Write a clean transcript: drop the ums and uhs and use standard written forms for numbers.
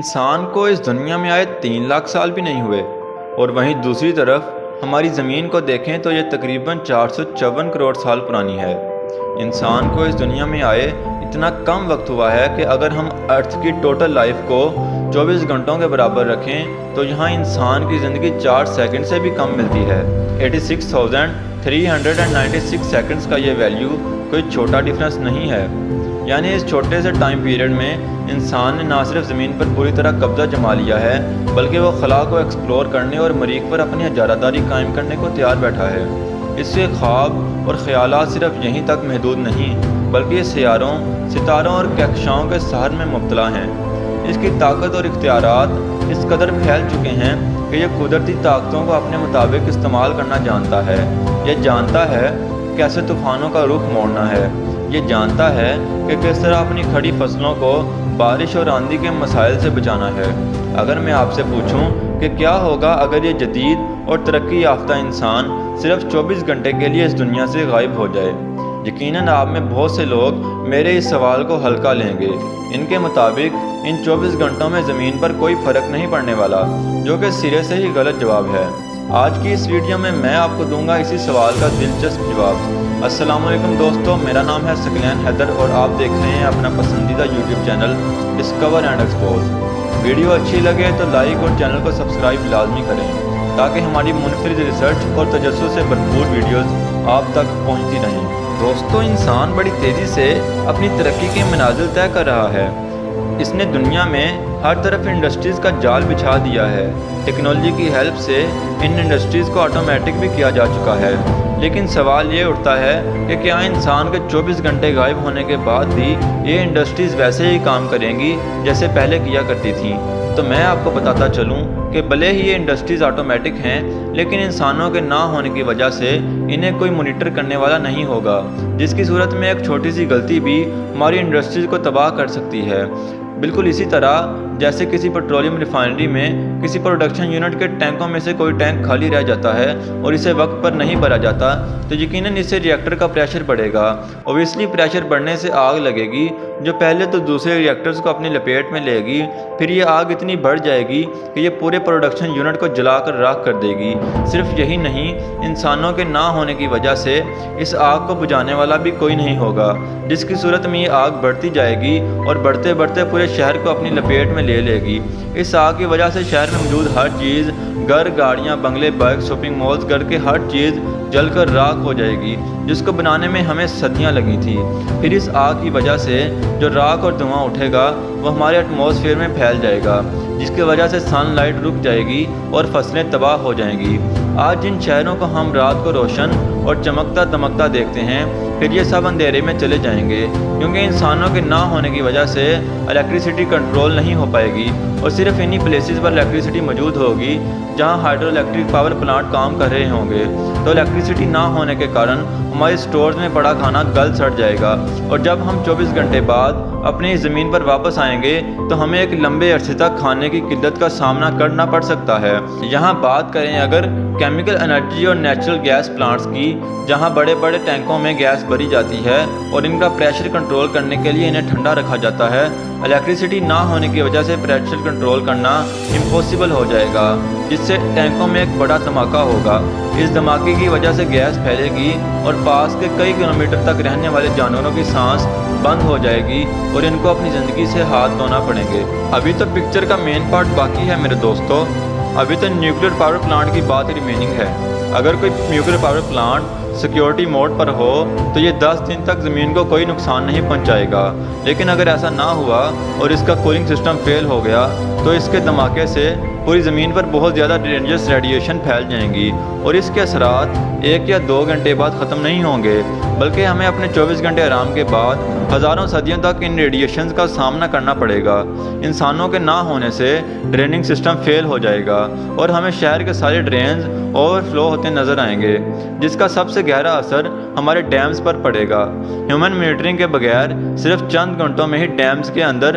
انسان کو اس دنیا میں آئے 3 لاکھ سال بھی نہیں ہوئے، اور وہیں دوسری طرف ہماری زمین کو دیکھیں تو یہ تقریباً 454 کروڑ سال پرانی ہے۔ انسان کو اس دنیا میں آئے اتنا کم وقت ہوا ہے کہ اگر ہم ارتھ کی ٹوٹل لائف کو 24 گھنٹوں کے برابر رکھیں تو یہاں انسان کی زندگی 4 سیکنڈ سے بھی کم ملتی ہے۔ 86,396 سیکنڈز کا یہ ویلیو کوئی چھوٹا ڈفرینس نہیں ہے۔ یعنی اس چھوٹے سے ٹائم پیریڈ میں انسان نے نہ صرف زمین پر پوری طرح قبضہ جما لیا ہے، بلکہ وہ خلا کو ایکسپلور کرنے اور مریخ پر اپنی اجارہ داری قائم کرنے کو تیار بیٹھا ہے۔ اس سے خواب اور خیالات صرف یہیں تک محدود نہیں، بلکہ یہ سیاروں، ستاروں اور کہکشاؤں کے سحر میں مبتلا ہیں۔ اس کی طاقت اور اختیارات اس قدر پھیل چکے ہیں کہ یہ قدرتی طاقتوں کو اپنے مطابق استعمال کرنا جانتا ہے۔ یہ جانتا ہے کیسے طوفانوں کا رخ موڑنا ہے۔ یہ جانتا ہے کہ کس طرح اپنی کھڑی فصلوں کو بارش اور آندھی کے مسائل سے بچانا ہے۔ اگر میں آپ سے پوچھوں کہ کیا ہوگا اگر یہ جدید اور ترقی یافتہ انسان صرف 24 گھنٹے کے لیے اس دنیا سے غائب ہو جائے، یقیناً آپ میں بہت سے لوگ میرے اس سوال کو ہلکا لیں گے۔ ان کے مطابق ان 24 گھنٹوں میں زمین پر کوئی فرق نہیں پڑنے والا، جو کہ سرے سے ہی غلط جواب ہے۔ آج کی اس ویڈیو میں آپ کو دوں گا اسی سوال کا دلچسپ جواب۔ السلام علیکم دوستو، میرا نام ہے ثقلین حیدر اور آپ دیکھ رہے ہیں اپنا پسندیدہ YouTube channel discover and expose. Video اچھی لگے تو لائک اور چینل کو سبسکرائب لازمی کریں تاکہ ہماری منفرد ریسرچ اور تجسس سے بھرپور ویڈیوز آپ تک پہنچتی رہیں۔ دوستو، انسان بڑی تیزی سے اپنی ترقی کے منازل طے کر رہا ہے۔ اس نے دنیا میں ہر طرف انڈسٹریز کا جال بچھا دیا ہے۔ ٹیکنالوجی کی ہیلپ سے ان انڈسٹریز کو آٹومیٹک بھی کیا جا چکا ہے، لیکن سوال یہ اٹھتا ہے کہ کیا انسان کے 24 گھنٹے غائب ہونے کے بعد بھی یہ انڈسٹریز ویسے ہی کام کریں گی جیسے پہلے کیا کرتی تھیں؟ تو میں آپ کو بتاتا چلوں کہ بھلے ہی یہ انڈسٹریز آٹومیٹک ہیں، لیکن انسانوں کے نہ ہونے کی وجہ سے انہیں کوئی مانیٹر کرنے والا نہیں ہوگا، جس کی صورت میں ایک چھوٹی سی غلطی بھی ہماری انڈسٹریز کو تباہ کر سکتی ہے۔ بالکل اسی طرح جیسے کسی پیٹرولیم ریفائنری میں کسی پروڈکشن یونٹ کے ٹینکوں میں سے کوئی ٹینک خالی رہ جاتا ہے اور اسے وقت پر نہیں بھرا جاتا تو یقیناً اس سے ریئیکٹر کا پریشر بڑھے گا۔ اوبویسلی پریشر بڑھنے سے آگ لگے گی جو پہلے تو دوسرے ریئیکٹرز کو اپنی لپیٹ میں لے گی، پھر یہ آگ اتنی بڑھ جائے گی کہ یہ پورے پروڈکشن یونٹ کو جلا کر راکھ کر دے گی۔ صرف یہی نہیں، انسانوں کے نہ ہونے کی وجہ سے اس آگ کو بجھانے والا بھی کوئی نہیں ہوگا، جس کی صورت میں یہ آگ بڑھتی جائے گی اور بڑھتے بڑھتے پورے شہر کو اپنی لپیٹ میں لے گی۔ اس آگ کی وجہ سے شہر میں موجود ہر چیز، گھر، گاڑیاں، بنگلے، بائک، شاپنگ مالز، گھر کے ہر چیز جل کر راکھ ہو جائے گی، جس کو بنانے میں ہمیں صدیاں لگی تھیں۔ پھر اس آگ کی وجہ سے جو راکھ اور دھواں اٹھے گا وہ ہمارے ایٹماسفیئر میں پھیل جائے گا، جس کی وجہ سے سن لائٹ رک جائے گی اور فصلیں تباہ ہو جائیں گی۔ آج جن شہروں کو ہم رات کو روشن اور چمکتا دمکتا دیکھتے ہیں، پھر یہ سب اندھیرے میں چلے جائیں گے، کیونکہ انسانوں کے نہ ہونے کی وجہ سے الیکٹریسٹی کنٹرول نہیں ہو پائے گی، اور صرف انہی پلیسز پر الیکٹریسٹی موجود ہوگی جہاں ہائیڈرو الیکٹرک پاور پلانٹ کام کر رہے ہوں گے۔ تو الیکٹریسٹی نہ ہونے کے کارن ہمارے سٹورز میں پڑا کھانا گل سڑ جائے گا، اور جب ہم 24 گھنٹے بعد اپنی زمین پر واپس آئیں گے تو ہمیں ایک لمبے عرصے تک کھانے کی قلت کا سامنا کرنا پڑ سکتا ہے۔ یہاں بات کریں اگر کیمیکل انرجی اور نیچرل گیس پلانٹس کی، جہاں بڑے بڑے ٹینکوں میں گیس بھری جاتی ہے اور ان کا پریشر کنٹرول کرنے کے لیے انہیں ٹھنڈا رکھا جاتا ہے، الیکٹریسٹی نہ ہونے کی وجہ سے پریشر کنٹرول کرنا امپاسبل ہو جائے گا، جس سے ٹینکوں میں ایک بڑا دھماکہ ہوگا۔ اس دھماکے کی وجہ سے گیس پھیلے گی اور پاس کے کئی کلومیٹر تک رہنے والے جانوروں کی سانس بند ہو جائے گی اور ان کو اپنی زندگی سے ہاتھ دھونا پڑیں گے۔ ابھی تو پکچر کا مین پارٹ باقی ہے میرے دوستو، ابھی تو نیوکلیر پاور پلانٹ کی بات ریمیننگ ہے۔ اگر کوئی nuclear power plant security mode پر ہو تو یہ 10 دن تک زمین کو کوئی نقصان نہیں پہنچائے گا، لیکن اگر ایسا نہ ہوا اور اس کا کولنگ سسٹم فیل ہو گیا تو اس کے دھماکے سے پوری زمین پر بہت زیادہ ڈینجرس ریڈیشن پھیل جائیں گی، اور اس کے اثرات 1 یا 2 گھنٹے بعد ختم نہیں ہوں گے، بلکہ ہمیں اپنے 24 گھنٹے آرام کے بعد ہزاروں صدیوں تک ان ریڈیشنز کا سامنا کرنا پڑے گا۔ انسانوں کے نہ ہونے سے ڈریننگ سسٹم فیل ہو جائے گا اور ہمیں شہر کے سارے ڈرینز اوور فلو ہوتے نظر آئیں گے، جس کا سب سے گہرا اثر ہمارے ڈیمز پر پڑے گا۔ ہیومن مانیٹرنگ کے بغیر صرف چند گھنٹوں میں ہی ڈیمز کے اندر